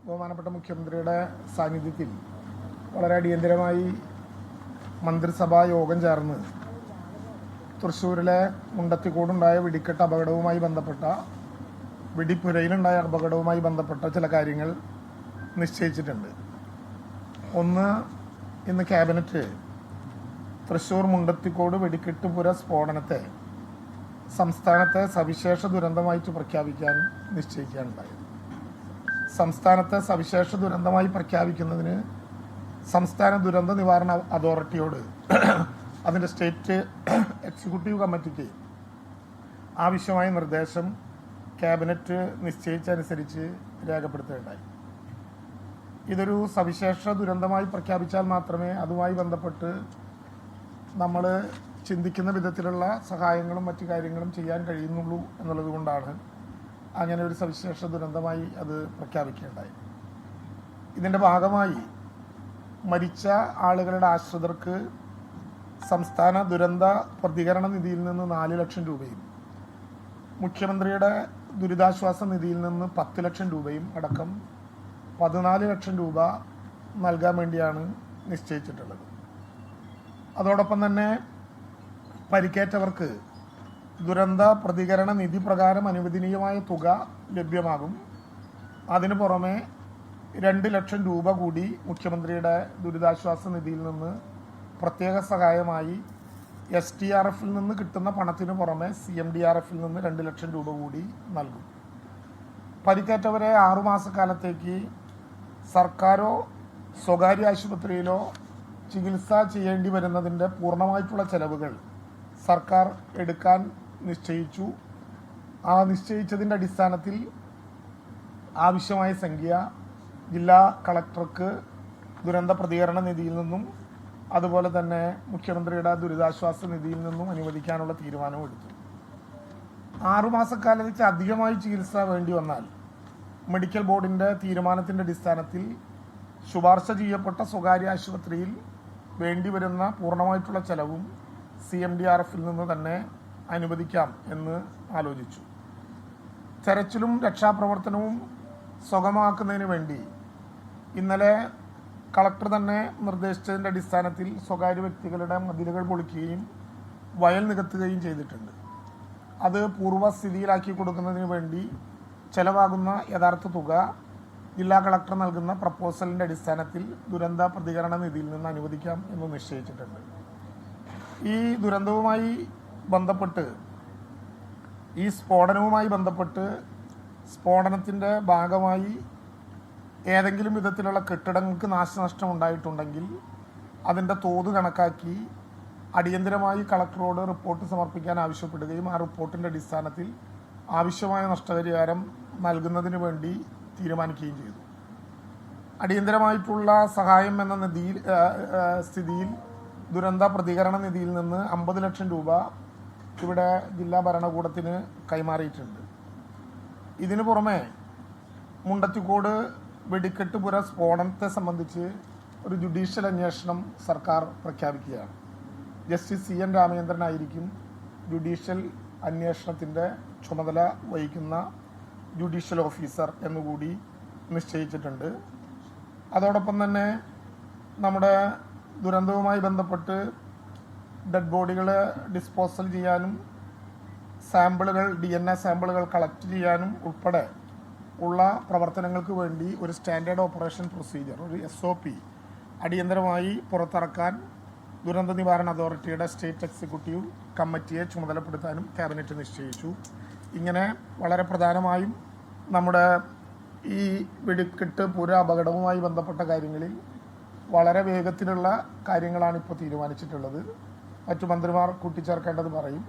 ബഹുമാനപ്പെട്ട മുഖ്യമന്ത്രിയുടെ സാന്നിധ്യത്തിൽ വളരെ അടിയന്തരമായി മന്ത്രിസഭാ യോഗം ചേർന്ന് തൃശ്ശൂരിലെ മുണ്ടത്തിക്കോടുണ്ടായ വെടിക്കെട്ട് അപകടവുമായി ബന്ധപ്പെട്ട വെടിപ്പുരയിലുണ്ടായ അപകടവുമായി ബന്ധപ്പെട്ട ചില കാര്യങ്ങൾ നിശ്ചയിച്ചിട്ടുണ്ട്. ഒന്ന്, ഇന്ന് ക്യാബിനറ്റ് തൃശ്ശൂർ മുണ്ടത്തിക്കോട് വെടിക്കെട്ട് പുര സ്ഫോടനത്തെ സംസ്ഥാനത്തെ സവിശേഷ ദുരന്തമായിട്ട് പ്രഖ്യാപിക്കാൻ നിശ്ചയിക്കുകയുണ്ടായത്. സംസ്ഥാനത്തെ സവിശേഷ ദുരന്തമായി പ്രഖ്യാപിക്കുന്നതിന് സംസ്ഥാന ദുരന്ത നിവാരണ അതോറിറ്റിയോട് അതിൻ്റെ സ്റ്റേറ്റ് എക്സിക്യൂട്ടീവ് കമ്മിറ്റിക്ക് ആവശ്യമായ നിർദ്ദേശം ക്യാബിനറ്റ് നിശ്ചയിച്ചനുസരിച്ച് രേഖപ്പെടുത്തുകയുണ്ടായി. ഇതൊരു സവിശേഷ ദുരന്തമായി പ്രഖ്യാപിച്ചാൽ മാത്രമേ അതുമായി ബന്ധപ്പെട്ട് നമ്മൾ ചിന്തിക്കുന്ന വിധത്തിലുള്ള സഹായങ്ങളും മറ്റു കാര്യങ്ങളും ചെയ്യാൻ കഴിയുന്നുള്ളൂ എന്നുള്ളത് കൊണ്ടാണ് അങ്ങനെ ഒരു സവിശേഷ ദുരന്തമായി അത് പ്രഖ്യാപിക്കുകയുണ്ടായി. ഇതിൻ്റെ ഭാഗമായി മരിച്ച ആളുകളുടെ ആശ്രിതർക്ക് സംസ്ഥാന ദുരന്ത പ്രതികരണ നിധിയിൽ നിന്ന് 4 ലക്ഷം രൂപയും മുഖ്യമന്ത്രിയുടെ ദുരിതാശ്വാസ നിധിയിൽ നിന്ന് 10 ലക്ഷം രൂപയും അടക്കം 14 ലക്ഷം രൂപ നൽകാൻ വേണ്ടിയാണ് നിശ്ചയിച്ചിട്ടുള്ളത്. അതോടൊപ്പം തന്നെ പരിക്കേറ്റവർക്ക് ദുരന്ത പ്രതികരണ നിധി പ്രകാരം അനുവദനീയമായ തുക ലഭ്യമാകും. അതിനു പുറമെ 2 ലക്ഷം രൂപ കൂടി മുഖ്യമന്ത്രിയുടെ ദുരിതാശ്വാസ നിധിയിൽ നിന്ന് പ്രത്യേക സഹായമായി SDRF-ൽ നിന്ന് കിട്ടുന്ന പണത്തിന് പുറമെ CMDRF-ൽ നിന്ന് 2 ലക്ഷം രൂപ കൂടി നൽകും. പരിക്കേറ്റവരെ 6 മാസക്കാലത്തേക്ക് സർക്കാരോ സ്വകാര്യ ആശുപത്രിയിലോ ചികിത്സ ചെയ്യേണ്ടി വരുന്നതിൻ്റെ പൂർണ്ണമായിട്ടുള്ള ചെലവുകൾ സർക്കാർ എടുക്കാൻ നിശ്ചയിച്ചു. ആ നിശ്ചയിച്ചതിൻ്റെ അടിസ്ഥാനത്തിൽ ആവശ്യമായ സംഖ്യ ജില്ലാ കളക്ടർക്ക് ദുരന്ത പ്രതികരണ നിധിയിൽ നിന്നും അതുപോലെ തന്നെ മുഖ്യമന്ത്രിയുടെ ദുരിതാശ്വാസ നിധിയിൽ നിന്നും അനുവദിക്കാനുള്ള തീരുമാനവും എടുത്തു. 6 മാസക്കാലത്തേക്ക് അധികമായി ചികിത്സ വേണ്ടി വന്നാൽ മെഡിക്കൽ ബോർഡിൻ്റെ തീരുമാനത്തിൻ്റെ അടിസ്ഥാനത്തിൽ ശുപാർശ ചെയ്യപ്പെട്ട സ്വകാര്യ ആശുപത്രിയിൽ വേണ്ടിവരുന്ന പൂർണ്ണമായിട്ടുള്ള ചെലവും CMDRF-ൽ നിന്ന് തന്നെ അനുവദിക്കാം എന്ന് ആലോചിച്ചു. തെരച്ചിലും രക്ഷാപ്രവർത്തനവും സുഗമമാക്കുന്നതിന് വേണ്ടി ഇന്നലെ കളക്ടർ തന്നെ നിർദ്ദേശിച്ചതിൻ്റെ അടിസ്ഥാനത്തിൽ സ്വകാര്യ വ്യക്തികളുടെ മതിലുകൾ പൊളിക്കുകയും വയൽ നികത്തുകയും ചെയ്തിട്ടുണ്ട്. അത് പൂർവ്വസ്ഥിതിയിലാക്കി കൊടുക്കുന്നതിന് വേണ്ടി ചെലവാകുന്ന യഥാർത്ഥ തുക ജില്ലാ കളക്ടർ നൽകുന്ന പ്രപ്പോസലിൻ്റെ അടിസ്ഥാനത്തിൽ ദുരന്ത പ്രതികരണ നിധിയിൽ നിന്ന് അനുവദിക്കാം എന്ന് നിശ്ചയിച്ചിട്ടുണ്ട്. ഈ ദുരന്തവുമായി ബന്ധപ്പെട്ട് ഈ സ്ഫോടനവുമായി ബന്ധപ്പെട്ട് സ്ഫോടനത്തിൻ്റെ ഭാഗമായി ഏതെങ്കിലും വിധത്തിലുള്ള കെട്ടിടങ്ങൾക്ക് നാശനഷ്ടം ഉണ്ടായിട്ടുണ്ടെങ്കിൽ അതിൻ്റെ തോത് കണക്കാക്കി അടിയന്തരമായി കളക്ടറോട് റിപ്പോർട്ട് സമർപ്പിക്കാൻ ആവശ്യപ്പെടുകയും ആ റിപ്പോർട്ടിൻ്റെ അടിസ്ഥാനത്തിൽ ആവശ്യമായ നഷ്ടപരിഹാരം നൽകുന്നതിന് വേണ്ടി തീരുമാനിക്കുകയും ചെയ്തു. അടിയന്തരമായിട്ടുള്ള സഹായം എന്ന സ്ഥിതിയിൽ ദുരന്ത പ്രതികരണ നിധിയിൽ നിന്ന് 50 ലക്ഷം രൂപ ഇവിടെ ജില്ലാ ഭരണകൂടത്തിന് കൈമാറിയിട്ടുണ്ട്. ഇതിനു പുറമെ മുണ്ടത്തിക്കോട് വെടിക്കെട്ട് പുര സ്ഫോടനത്തെ സംബന്ധിച്ച് ഒരു ജുഡീഷ്യൽ അന്വേഷണം സർക്കാർ പ്രഖ്യാപിക്കുകയാണ്. ജസ്റ്റിസ് CN രാമചന്ദ്രനായിരിക്കും ജുഡീഷ്യൽ അന്വേഷണത്തിൻ്റെ ചുമതല വഹിക്കുന്ന ജുഡീഷ്യൽ ഓഫീസർ എന്നുകൂടി നിശ്ചയിച്ചിട്ടുണ്ട്. അതോടൊപ്പം തന്നെ നമ്മുടെ ദുരന്തവുമായി ബന്ധപ്പെട്ട് ഡെഡ് ബോഡികൾ ഡിസ്പോസൽ ചെയ്യാനും സാമ്പിളുകൾ DNA സാമ്പിളുകൾ കളക്ട് ചെയ്യാനും ഉൾപ്പെടെ ഉള്ള പ്രവർത്തനങ്ങൾക്ക് വേണ്ടി ഒരു സ്റ്റാൻഡേർഡ് ഓപ്പറേഷൻ പ്രൊസീജിയർ, ഒരു SOP അടിയന്തരമായി പുറത്തിറക്കാൻ ദുരന്ത നിവാരണ അതോറിറ്റിയുടെ സ്റ്റേറ്റ് എക്സിക്യൂട്ടീവ് കമ്മിറ്റിയെ ചുമതലപ്പെടുത്താനും ക്യാബിനറ്റ് നിശ്ചയിച്ചു. ഇങ്ങനെ വളരെ പ്രധാനമായും നമ്മുടെ ഈ വെടിക്കെട്ട് പുര അപകടവുമായി ബന്ധപ്പെട്ട കാര്യങ്ങളിൽ വളരെ വേഗത്തിലുള്ള കാര്യങ്ങളാണ് ഇപ്പോൾ തീരുമാനിച്ചിട്ടുള്ളത്. മറ്റു മന്ത്രിമാർ കൂട്ടിച്ചേർക്കേണ്ടത് പറയും.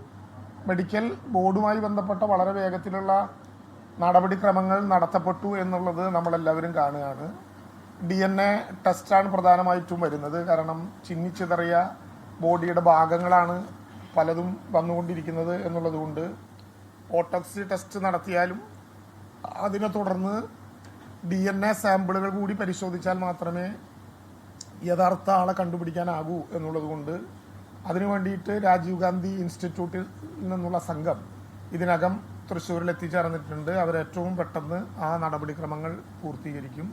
മെഡിക്കൽ ബോർഡുമായി ബന്ധപ്പെട്ട വളരെ വേഗത്തിലുള്ള നടപടിക്രമങ്ങൾ നടത്തപ്പെട്ടു എന്നുള്ളത് നമ്മളെല്ലാവരും കാണുകയാണ്. DNA ടെസ്റ്റാണ് പ്രധാനമായിട്ടും വരുന്നത്. കാരണം ചിന്നിച്ചിതറിയ ബോഡിയുടെ ഭാഗങ്ങളാണ് പലതും വന്നുകൊണ്ടിരിക്കുന്നത് എന്നുള്ളതുകൊണ്ട് ഓട്ടോപ്സി ടെസ്റ്റ് നടത്തിയാലും അതിനെ തുടർന്ന് DNA സാമ്പിളുകൾ കൂടി പരിശോധിച്ചാൽ മാത്രമേ യഥാർത്ഥ ആളെ കണ്ടുപിടിക്കാനാകൂ എന്നുള്ളതുകൊണ്ട് അതിനു വേണ്ടിയിട്ട് രാജീവ് ഗാന്ധി ഇൻസ്റ്റിറ്റ്യൂട്ടിൽ നിന്നുള്ള സംഘം ഇതിനകം തൃശ്ശൂരിൽ എത്തിച്ചേർന്നിട്ടുണ്ട്. അവരേറ്റവും പെട്ടെന്ന് ആ നടപടിക്രമങ്ങൾ പൂർത്തീകരിക്കും.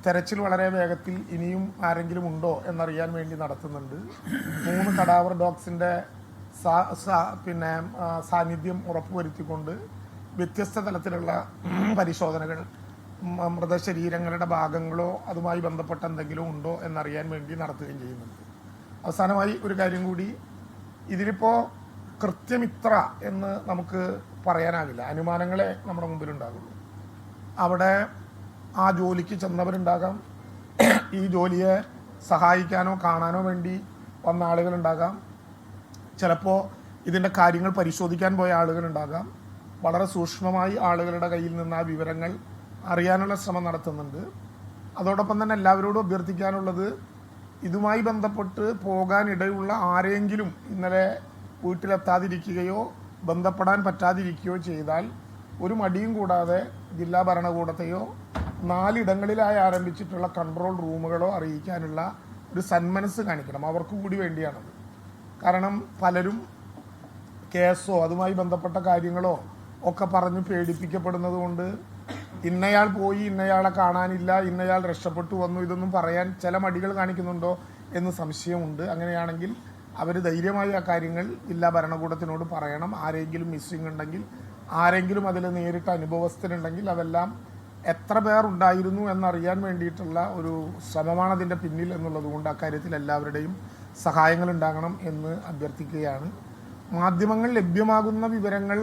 തെരച്ചിൽ വളരെ വേഗത്തിൽ ഇനിയും ആരെങ്കിലും ഉണ്ടോ എന്നറിയാൻ വേണ്ടി നടത്തുന്നുണ്ട്. 3 കടാവർ ഡോഗ്സിൻ്റെ സാന്നിധ്യം ഉറപ്പുവരുത്തിക്കൊണ്ട് വ്യത്യസ്ത തലത്തിലുള്ള പരിശോധനകൾ, മൃതശരീരങ്ങളുടെ ഭാഗങ്ങളോ അതുമായി ബന്ധപ്പെട്ട എന്തെങ്കിലും ഉണ്ടോ എന്നറിയാൻ വേണ്ടി നടത്തുകയും ചെയ്യുന്നുണ്ട്. അവസാനമായി ഒരു കാര്യം കൂടി, ഇതിലിപ്പോൾ കൃത്യമിത്ര എന്ന് നമുക്ക് പറയാനാകില്ല. അനുമാനങ്ങളെ നമ്മുടെ മുമ്പിലുണ്ടാകുള്ളൂ. അവിടെ ആ ജോലിക്ക് ചെന്നവരുണ്ടാകാം, ഈ ജോലിയെ സഹായിക്കാനോ കാണാനോ വേണ്ടി വന്ന ആളുകളുണ്ടാകാം, ചിലപ്പോൾ ഇതിൻ്റെ കാര്യങ്ങൾ പരിശോധിക്കാൻ പോയ ആളുകളുണ്ടാകാം. വളരെ സൂക്ഷ്മമായി ആളുകളുടെ കയ്യിൽ നിന്ന് ആ വിവരങ്ങൾ അറിയാനുള്ള ശ്രമം നടത്തുന്നുണ്ട്. അതോടൊപ്പം തന്നെ എല്ലാവരോടും അഭ്യർത്ഥിക്കാനുള്ളത്, ഇതുമായി ബന്ധപ്പെട്ട് പോകാനിടയുള്ള ആരെങ്കിലും ഇന്നലെ വീട്ടിലെത്താതിരിക്കുകയോ ബന്ധപ്പെടാൻ പറ്റാതിരിക്കുകയോ ചെയ്താൽ ഒരു മടിയും കൂടാതെ ജില്ലാ ഭരണകൂടത്തെയോ 4 ഇടങ്ങളിലായി ആരംഭിച്ചിട്ടുള്ള കൺട്രോൾ റൂമുകളോ അറിയിക്കാനുള്ള ഒരു സന്മനസ് കാണിക്കണം. അവർക്ക് കൂടി വേണ്ടിയാണത്. കാരണം പലരും കേസോ അതുമായി ബന്ധപ്പെട്ട കാര്യങ്ങളോ ഒക്കെ പറഞ്ഞ് പേടിപ്പിക്കപ്പെടുന്നത് കൊണ്ട് ഇന്നയാൾ പോയി, ഇന്നയാളെ കാണാനില്ല, ഇന്നയാൾ രക്ഷപ്പെട്ടു വന്നു, ഇതൊന്നും പറയാൻ ചില മടികൾ കാണിക്കുന്നുണ്ടോ എന്ന് സംശയമുണ്ട്. അങ്ങനെയാണെങ്കിൽ അവർ ധൈര്യമായി ആ കാര്യങ്ങൾ ജില്ലാ ഭരണകൂടത്തിനോട് പറയണം. ആരെങ്കിലും മിസ്സിംഗ് ഉണ്ടെങ്കിൽ, ആരെങ്കിലും അതിൽ നേരിട്ട് അനുഭവസ്ഥരുണ്ടെങ്കിൽ അതെല്ലാം എത്ര പേർ ഉണ്ടായിരുന്നു എന്നറിയാൻ വേണ്ടിയിട്ടുള്ള ഒരു ശ്രമമാണ് അതിൻ്റെ പിന്നിൽ എന്നുള്ളത് കൊണ്ട് അക്കാര്യത്തിൽ എല്ലാവരുടെയും സഹായങ്ങൾ ഉണ്ടാകണം എന്ന് അഭ്യർത്ഥിക്കുകയാണ്. മാധ്യമങ്ങൾ ലഭ്യമാകുന്ന വിവരങ്ങൾ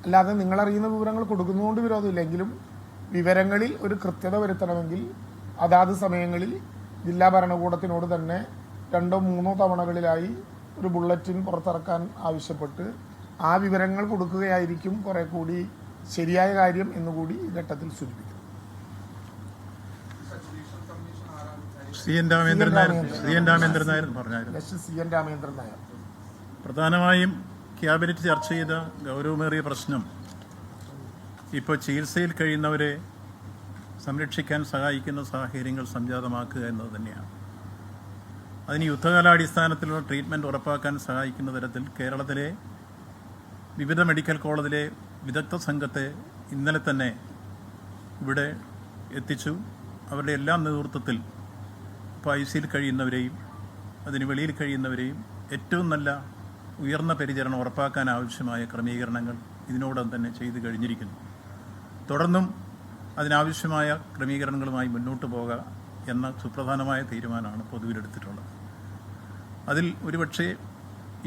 അല്ലാതെ നിങ്ങളറിയുന്ന വിവരങ്ങൾ കൊടുക്കുന്നതുകൊണ്ട് വിരോധമില്ലെങ്കിലും വിവരങ്ങളിൽ ഒരു കൃത്യത വരുത്തണമെങ്കിൽ അതാത് സമയങ്ങളിൽ ജില്ലാ ഭരണകൂടത്തിനോട് തന്നെ 2 or 3 തവണകളിലായി ഒരു ബുള്ളറ്റിൻ പുറത്തിറക്കാൻ ആവശ്യപ്പെട്ട് ആ വിവരങ്ങൾ കൊടുക്കുകയായിരിക്കും കുറെ കൂടി ശരിയായ കാര്യം എന്നുകൂടി ഈ ഘട്ടത്തിൽ സൂചിപ്പിക്കുന്നു. CN രാമേന്ദ്രൻ നായർ പ്രധാനമായും ക്യാബിനറ്റ് ചർച്ച ചെയ്ത ഗൗരവമേറിയ പ്രശ്നം ഇപ്പോൾ ചികിത്സയിൽ കഴിയുന്നവരെ സംരക്ഷിക്കാൻ സഹായിക്കുന്ന സാഹചര്യങ്ങൾ സംജാതമാക്കുക എന്നത് തന്നെയാണ്. അതിന് യുദ്ധകാലാടിസ്ഥാനത്തിലുള്ള ട്രീറ്റ്മെൻറ്റ് ഉറപ്പാക്കാൻ സഹായിക്കുന്ന തരത്തിൽ കേരളത്തിലെ വിവിധ മെഡിക്കൽ കോളേജിലെ വിദഗ്ധ സംഘത്തെ ഇന്നലെ തന്നെ ഇവിടെ എത്തിച്ചു. അവരുടെ എല്ലാം നേതൃത്വത്തിൽ ഇപ്പോൾ ICUയിൽ കഴിയുന്നവരെയും അതിന് വെളിയിൽ കഴിയുന്നവരെയും ഏറ്റവും നല്ല ഉയർന്ന പരിചരണം ഉറപ്പാക്കാൻ ആവശ്യമായ ക്രമീകരണങ്ങൾ ഇതിനോടകം തന്നെ ചെയ്തു കഴിഞ്ഞിരിക്കുന്നു. തുടർന്നും അതിനാവശ്യമായ ക്രമീകരണങ്ങളുമായി മുന്നോട്ട് പോകുക എന്ന സുപ്രധാനമായ തീരുമാനമാണ് പൊതുവിലെടുത്തിട്ടുള്ളത്. അതിൽ ഒരുപക്ഷെ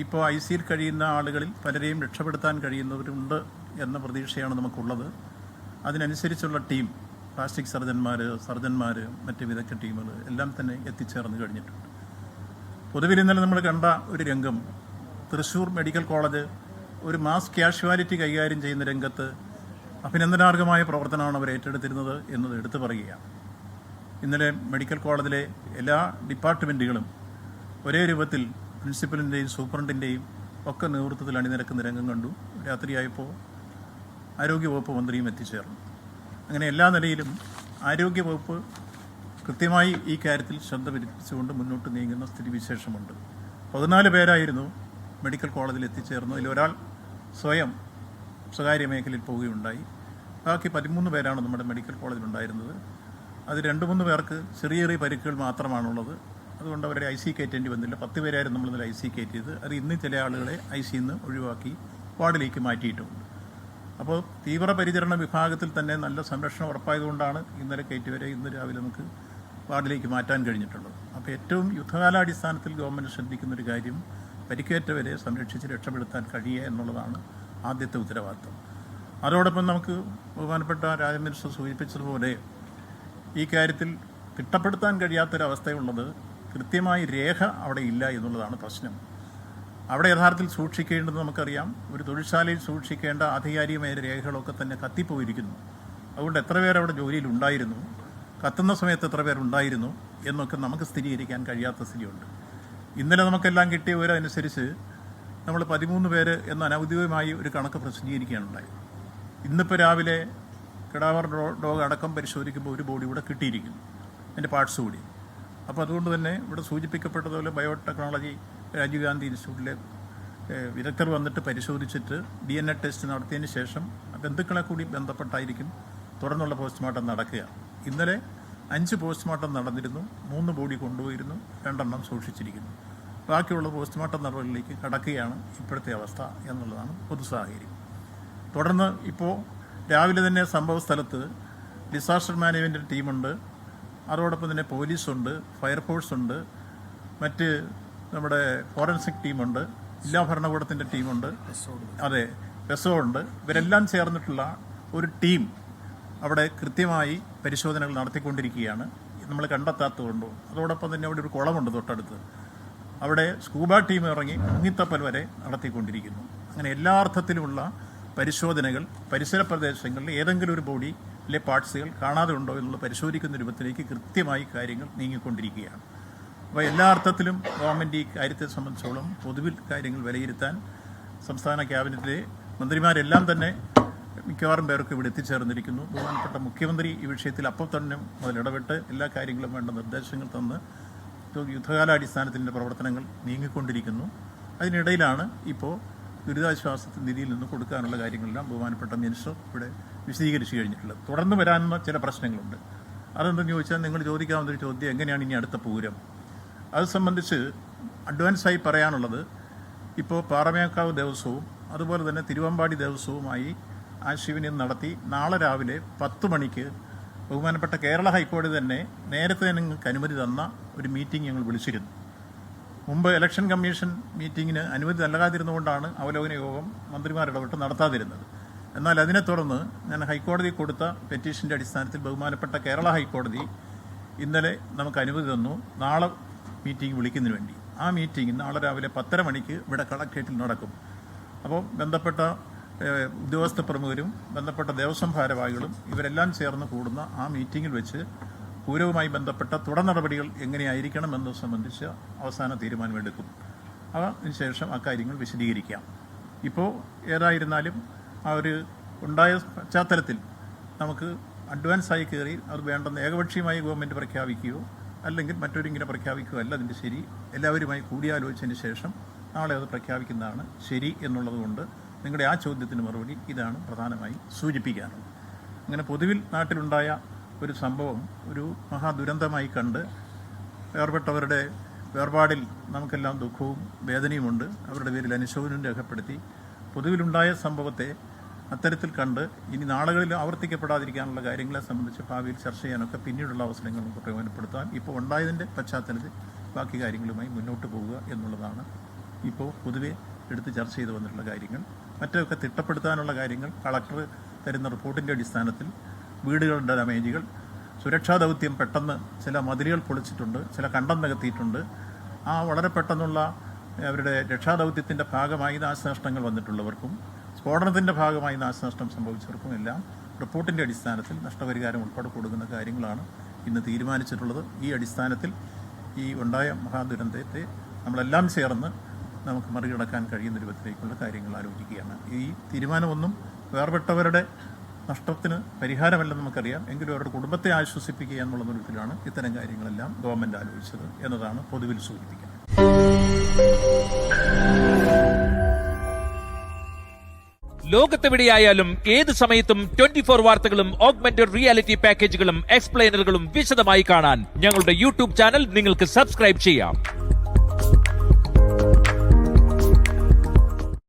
ഇപ്പോൾ ICUയിൽ കഴിയുന്ന ആളുകളിൽ പലരെയും രക്ഷപ്പെടുത്താൻ കഴിയുന്നവരുണ്ട് എന്ന പ്രതീക്ഷയാണ് നമുക്കുള്ളത്. അതിനനുസരിച്ചുള്ള ടീം, പ്ലാസ്റ്റിക് സർജന്മാർ, മറ്റ് വിദഗ്ധ ടീമുകൾ എല്ലാം തന്നെ എത്തിച്ചേർന്ന് കഴിഞ്ഞിട്ടുണ്ട്. പൊതുവിൽ ഇന്നലെ നമ്മൾ കണ്ട ഒരു രംഗം, തൃശ്ശൂർ മെഡിക്കൽ കോളേജ് ഒരു മാസ് കാഷ്വാലിറ്റി കൈകാര്യം ചെയ്യുന്ന രംഗത്ത് അഭിനന്ദനാർഹമായ പ്രവർത്തനമാണ് അവർ ഏറ്റെടുത്തിരുന്നത് എന്നത് എടുത്തു പറയുകയാണ്. ഇന്നലെ മെഡിക്കൽ കോളേജിലെ എല്ലാ ഡിപ്പാർട്ട്മെൻറ്റുകളും ഒരേ രൂപത്തിൽ പ്രിൻസിപ്പലിൻ്റെയും സൂപ്രണ്ടിൻ്റെയും ഒക്കെ നേതൃത്വത്തിൽ അണിനിരക്കുന്ന രംഗം കണ്ടു. രാത്രിയായപ്പോൾ ആരോഗ്യവകുപ്പ് മന്ത്രിയും എത്തിച്ചേർന്നു. അങ്ങനെ എല്ലാ നിലയിലും ആരോഗ്യവകുപ്പ് കൃത്യമായി ഈ കാര്യത്തിൽ ശ്രദ്ധ പതിപ്പിച്ചുകൊണ്ട് മുന്നോട്ട് നീങ്ങുന്ന സ്ഥിതിവിശേഷമുണ്ട്. 14 പേരായിരുന്നു മെഡിക്കൽ കോളേജിൽ എത്തിച്ചേർന്നു. അതിലൊരാൾ സ്വയം സ്വകാര്യ മേഖലയിൽ പോവുകയുണ്ടായി. ബാക്കി 13 പേരാണ് നമ്മുടെ മെഡിക്കൽ കോളേജിലുണ്ടായിരുന്നത്. അത് 2-3 പേർക്ക് ചെറിയ ചെറിയ പരിക്കുകൾ മാത്രമാണുള്ളത്. അതുകൊണ്ട് അവരുടെ ICU കയറ്റേണ്ടി വന്നില്ല. 10 പേരായിരുന്നു നമ്മളിന്നലെ ICU കയറ്റിയത്. അത് ഇന്ന് ചില ആളുകളെ ICUയിൽ നിന്ന് ഒഴിവാക്കി വാർഡിലേക്ക് മാറ്റിയിട്ടുമുണ്ട്. അപ്പോൾ തീവ്രപരിചരണ വിഭാഗത്തിൽ തന്നെ നല്ല സംരക്ഷണം ഉറപ്പായതുകൊണ്ടാണ് ഇന്നലെ കയറ്റിവരെ ഇന്ന് രാവിലെ നമുക്ക് വാർഡിലേക്ക് മാറ്റാൻ കഴിഞ്ഞിട്ടുള്ളത്. അപ്പോൾ ഏറ്റവും യുദ്ധകാലാടിസ്ഥാനത്തിൽ ഗവൺമെൻറ് ശ്രദ്ധിക്കുന്നൊരു കാര്യം പരിക്കേറ്റവരെ സംരക്ഷിച്ച് രക്ഷപ്പെടുത്താൻ കഴിയുക എന്നുള്ളതാണ് ആദ്യത്തെ ഉത്തരവാദിത്വം. അതോടൊപ്പം നമുക്ക് ബഹുമാനപ്പെട്ട രാജമിനിസ്റ്റർ സൂചിപ്പിച്ചതുപോലെ ഈ കാര്യത്തിൽ തിട്ടപ്പെടുത്താൻ കഴിയാത്തൊരവസ്ഥയുള്ളത് കൃത്യമായി രേഖ അവിടെ ഇല്ല എന്നുള്ളതാണ് പ്രശ്നം. അവിടെ യഥാർത്ഥത്തിൽ സൂക്ഷിക്കേണ്ടത് നമുക്കറിയാം. ഒരു തൊഴിൽശാലയിൽ സൂക്ഷിക്കേണ്ട ആധികാരികമായ രേഖകളൊക്കെ തന്നെ കത്തിപ്പോയിരിക്കുന്നു. അതുകൊണ്ട് എത്ര പേർ അവിടെ ജോലിയിൽ ഉണ്ടായിരുന്നു, കത്തുന്ന സമയത്ത് എത്ര പേരുണ്ടായിരുന്നു എന്നൊക്കെ നമുക്ക് സ്ഥിരീകരിക്കാൻ കഴിയാത്ത സ്ഥിതിയുണ്ട്. ഇന്നലെ നമുക്കെല്ലാം കിട്ടിയ വിവരമനുസരിച്ച് നമ്മൾ 13 പേര് എന്ന അനൗദ്യോഗികമായി ഒരു കണക്ക് പ്രസിദ്ധീകരിക്കുകയാണുണ്ടായത്. ഇന്നിപ്പോൾ രാവിലെ കടാവർ ഡോഗ് അടക്കം പരിശോധിക്കുമ്പോൾ ഒരു ബോഡി ഇവിടെ കിട്ടിയിരിക്കുന്നു, അതിൻ്റെ പാർട്സ് കൂടി. അപ്പോൾ അതുകൊണ്ട് തന്നെ ഇവിടെ സൂചിപ്പിക്കപ്പെട്ടതുപോലെ ബയോടെക്നോളജി രാജീവ് ഗാന്ധി ഇൻസ്റ്റിറ്റ്യൂട്ടിലെ വിദഗ്ധർ വന്നിട്ട് പരിശോധിച്ചിട്ട് DNA ടെസ്റ്റ് നടത്തിയതിന് ശേഷം ബന്ധുക്കളെ കൂടി ബന്ധപ്പെട്ടായിരിക്കും തുടർന്നുള്ള പോസ്റ്റ്മോർട്ടം നടക്കുക. ഇന്നലെ 5 പോസ്റ്റ്മോർട്ടം നടന്നിരുന്നു, 3 ബോഡി കൊണ്ടുപോയിരുന്നു, 2 എണ്ണം സൂക്ഷിച്ചിരിക്കുന്നു. ബാക്കിയുള്ള പോസ്റ്റ്മോർട്ടം നടപടികളിലേക്ക് കടക്കുകയാണ് ഇപ്പോഴത്തെ അവസ്ഥ എന്നുള്ളതാണ് പൊതു സാഹചര്യം. തുടർന്ന് ഇപ്പോൾ രാവിലെ തന്നെ സംഭവ സ്ഥലത്ത് ഡിസാസ്റ്റർ മാനേജ്മെൻറ്റ് ടീമുണ്ട്, അതോടൊപ്പം തന്നെ പോലീസുണ്ട്, ഫയർഫോഴ്സ് ഉണ്ട്, മറ്റ് നമ്മുടെ ഫോറൻസിക് ടീമുണ്ട്, ജില്ലാ ഭരണകൂടത്തിൻ്റെ ടീമുണ്ട്, അതെ പെസോ ഉണ്ട്. ഇവരെല്ലാം ചേർന്നിട്ടുള്ള ഒരു ടീം അവിടെ കൃത്യമായി പരിശോധനകൾ നടത്തിക്കൊണ്ടിരിക്കുകയാണ്. നമ്മൾ കണ്ടെത്താത്തതുകൊണ്ടോ അതോടൊപ്പം തന്നെ അവിടെ ഒരു കുളമുണ്ട് തൊട്ടടുത്ത്, അവിടെ സ്കൂബ ടീം ഇറങ്ങി മുങ്ങിത്തപ്പൽ വരെ നടത്തിക്കൊണ്ടിരിക്കുന്നു. അങ്ങനെ എല്ലാ അർത്ഥത്തിലുമുള്ള പരിശോധനകൾ പരിസര പ്രദേശങ്ങളിൽ ഏതെങ്കിലും ഒരു ബോഡി അല്ലെ പാർട്സുകൾ കാണാതെ ഉണ്ടോ എന്നുള്ള പരിശോധിക്കുന്ന രൂപത്തിലേക്ക് കൃത്യമായി കാര്യങ്ങൾ നീങ്ങിക്കൊണ്ടിരിക്കുകയാണ്. അപ്പോൾ എല്ലാ അർത്ഥത്തിലും ഗവൺമെൻറ് ഈ കാര്യത്തെ സംബന്ധിച്ചോളം പൊതുവിൽ കാര്യങ്ങൾ വിലയിരുത്താൻ സംസ്ഥാന ക്യാബിനറ്റിലെ മന്ത്രിമാരെല്ലാം തന്നെ മിക്കവാറും പേർക്ക് ഇവിടെ എത്തിച്ചേർന്നിരിക്കുന്നു. ബഹുമാനപ്പെട്ട മുഖ്യമന്ത്രി ഈ വിഷയത്തിൽ അപ്പോൾ തന്നെ മുതലിടപെട്ട് എല്ലാ കാര്യങ്ങളും വേണ്ട നിർദ്ദേശങ്ങൾ തന്ന് യുദ്ധകാലാടിസ്ഥാനത്തിൻ്റെ പ്രവർത്തനങ്ങൾ നീങ്ങിക്കൊണ്ടിരിക്കുന്നു. അതിനിടയിലാണ് ഇപ്പോൾ ദുരിതാശ്വാസ നിധിയിൽ നിന്ന് കൊടുക്കാനുള്ള കാര്യങ്ങളെല്ലാം ബഹുമാനപ്പെട്ട മിനിസ്റ്റർ ഇവിടെ വിശദീകരിച്ചു കഴിഞ്ഞിട്ടുള്ളത്. തുടർന്ന് വരാനുള്ള ചില പ്രശ്നങ്ങളുണ്ട്. അതെന്തെന്ന് ചോദിച്ചാൽ നിങ്ങൾ ചോദിക്കാവുന്നൊരു ചോദ്യം, എങ്ങനെയാണ് ഇനി അടുത്ത പൂരം? അത് സംബന്ധിച്ച് അഡ്വാൻസായി പറയാനുള്ളത്, ഇപ്പോൾ പാറമേക്കാവ് ദേവസ്വവും അതുപോലെ തന്നെ തിരുവമ്പാടി ദേവസ്വവുമായി ആശയവിനിമയം നടത്തി നാളെ രാവിലെ 10 മണിക്ക് ബഹുമാനപ്പെട്ട കേരള ഹൈക്കോടതി തന്നെ നേരത്തെ നിങ്ങൾക്ക് അനുമതി തന്ന ഒരു മീറ്റിംഗ് ഞങ്ങൾ വിളിച്ചിരുന്നു. മുമ്പ് ഇലക്ഷൻ കമ്മീഷൻ മീറ്റിങ്ങിന് അനുമതി നൽകാതിരുന്നുകൊണ്ടാണ് അവലോകന യോഗം മന്ത്രിമാരിടപെട്ട് നടത്താതിരുന്നത്. എന്നാൽ അതിനെ തുടർന്ന് ഞാൻ ഹൈക്കോടതി കൊടുത്ത പെറ്റീഷൻ്റെ അടിസ്ഥാനത്തിൽ ബഹുമാനപ്പെട്ട കേരള ഹൈക്കോടതി ഇന്നലെ നമുക്ക് അനുമതി തന്നു നാളെ മീറ്റിംഗ് വിളിക്കുന്നതിന് വേണ്ടി. ആ മീറ്റിംഗ് നാളെ രാവിലെ 10:30 മണിക്ക് ഇവിടെ കളക്ട്രേറ്റിൽ നടക്കും. അപ്പോൾ ബന്ധപ്പെട്ട ഉദ്യോഗസ്ഥ പ്രമുഖരും ബന്ധപ്പെട്ട ദേവസ്വം ഭാരവാഹികളും ഇവരെല്ലാം ചേർന്ന് കൂടുന്ന ആ മീറ്റിങ്ങിൽ വെച്ച് പൂരവുമായി ബന്ധപ്പെട്ട തുടർ നടപടികൾ എങ്ങനെയായിരിക്കണം എന്നത് സംബന്ധിച്ച് അവസാന തീരുമാനമെടുക്കും. അതിനുശേഷം അക്കാര്യങ്ങൾ വിശദീകരിക്കാം. ഇപ്പോൾ ഏതായിരുന്നാലും ആ ഒരു ഉണ്ടായ പശ്ചാത്തലത്തിൽ നമുക്ക് അഡ്വാൻസായി കയറി അത് വേണ്ടെന്ന് ഏകപക്ഷീയമായി ഗവൺമെൻറ് പ്രഖ്യാപിക്കുകയോ അല്ലെങ്കിൽ മറ്റൊരിങ്ങനെ പ്രഖ്യാപിക്കുകയോ അല്ല അതിൻ്റെ ശരി. എല്ലാവരുമായി കൂടിയാലോചിച്ചതിന് ശേഷം നാളെ അത് പ്രഖ്യാപിക്കുന്നതാണ് ശരി എന്നുള്ളതുകൊണ്ട് നിങ്ങളുടെ ആ ചോദ്യത്തിന് മറുപടി ഇതാണ് പ്രധാനമായി സൂചിപ്പിക്കാനുള്ളത്. അങ്ങനെ പൊതുവിൽ നാട്ടിലുണ്ടായ ഒരു സംഭവം ഒരു മഹാദുരന്തമായി കണ്ട് വേർപെട്ടവരുടെ വേർപാടിൽ നമുക്കെല്ലാം ദുഃഖവും വേദനയുമുണ്ട്. അവരുടെ പേരിൽ അനുശോചനം രേഖപ്പെടുത്തി പൊതുവിലുണ്ടായ സംഭവത്തെ അത്തരത്തിൽ കണ്ട് ഇനി നാളുകളിൽ ആവർത്തിക്കപ്പെടാതിരിക്കാനുള്ള കാര്യങ്ങളെ സംബന്ധിച്ച് ഭാവിയിൽ ചർച്ച ചെയ്യാനൊക്കെ പിന്നീടുള്ള അവസരങ്ങൾ നമുക്ക് പ്രയോജനപ്പെടുത്താൻ ഇപ്പോൾ ഉണ്ടായതിൻ്റെ പശ്ചാത്തലത്തിൽ ബാക്കി കാര്യങ്ങളുമായി മുന്നോട്ട് പോവുക എന്നുള്ളതാണ് ഇപ്പോൾ പൊതുവെ എടുത്ത് ചർച്ച ചെയ്ത് വന്നിട്ടുള്ള കാര്യങ്ങൾ. മറ്റൊക്കെ തിട്ടപ്പെടുത്താനുള്ള കാര്യങ്ങൾ കളക്ടർ തരുന്ന റിപ്പോർട്ടിൻ്റെ അടിസ്ഥാനത്തിൽ വീടുകളുടെ ഡാമേജുകൾ, സുരക്ഷാ ദൗത്യം പെട്ടെന്ന് ചില മതിലുകൾ പൊളിച്ചിട്ടുണ്ട്, ചില കണ്ടം നികത്തിയിട്ടുണ്ട്. ആ വളരെ പെട്ടെന്നുള്ള അവരുടെ രക്ഷാദൗത്യത്തിൻ്റെ ഭാഗമായി നാശനഷ്ടങ്ങൾ വന്നിട്ടുള്ളവർക്കും സ്ഫോടനത്തിൻ്റെ ഭാഗമായി നാശനഷ്ടം സംഭവിച്ചവർക്കും എല്ലാം റിപ്പോർട്ടിൻ്റെ അടിസ്ഥാനത്തിൽ നഷ്ടപരിഹാരം ഉൾപ്പെടെ കൊടുക്കുന്ന കാര്യങ്ങളാണ് ഇന്ന് തീരുമാനിച്ചിട്ടുള്ളത്. ഈ അടിസ്ഥാനത്തിൽ ഈ ഉണ്ടായ മഹാദുരന്തത്തെ നമ്മളെല്ലാം ചേർന്ന് നമുക്ക് മറികടക്കാൻ കഴിയുന്ന രൂപത്തിലേക്കുള്ള കാര്യങ്ങൾ ആലോചിക്കുകയാണ്. ഈ തീരുമാനമൊന്നും വേർപെട്ടവരുടെ നഷ്ടത്തിന് പരിഹാരമല്ലെന്ന് നമുക്കറിയാം. എങ്കിലും അവരുടെ കുടുംബത്തെ ആശ്വസിപ്പിക്കുക എന്നുള്ള നിലത്തിലാണ് ഇത്തരം കാര്യങ്ങളെല്ലാം ഗവൺമെൻറ് ആലോചിച്ചത് എന്നതാണ് പൊതുവിൽ സൂചിപ്പിക്കുന്നത്. ലോകത്തെവിടെയായാലും ഏത് സമയത്തും 24 വാർത്തകളും ഓഗ്മെന്റഡ് റിയാലിറ്റി പാക്കേജുകളും എക്സ്പ്ലെയിനറുകളും വിശദമായി കാണാൻ ഞങ്ങളുടെ യൂട്യൂബ് ചാനൽ നിങ്ങൾക്ക് സബ്സ്ക്രൈബ് ചെയ്യാം.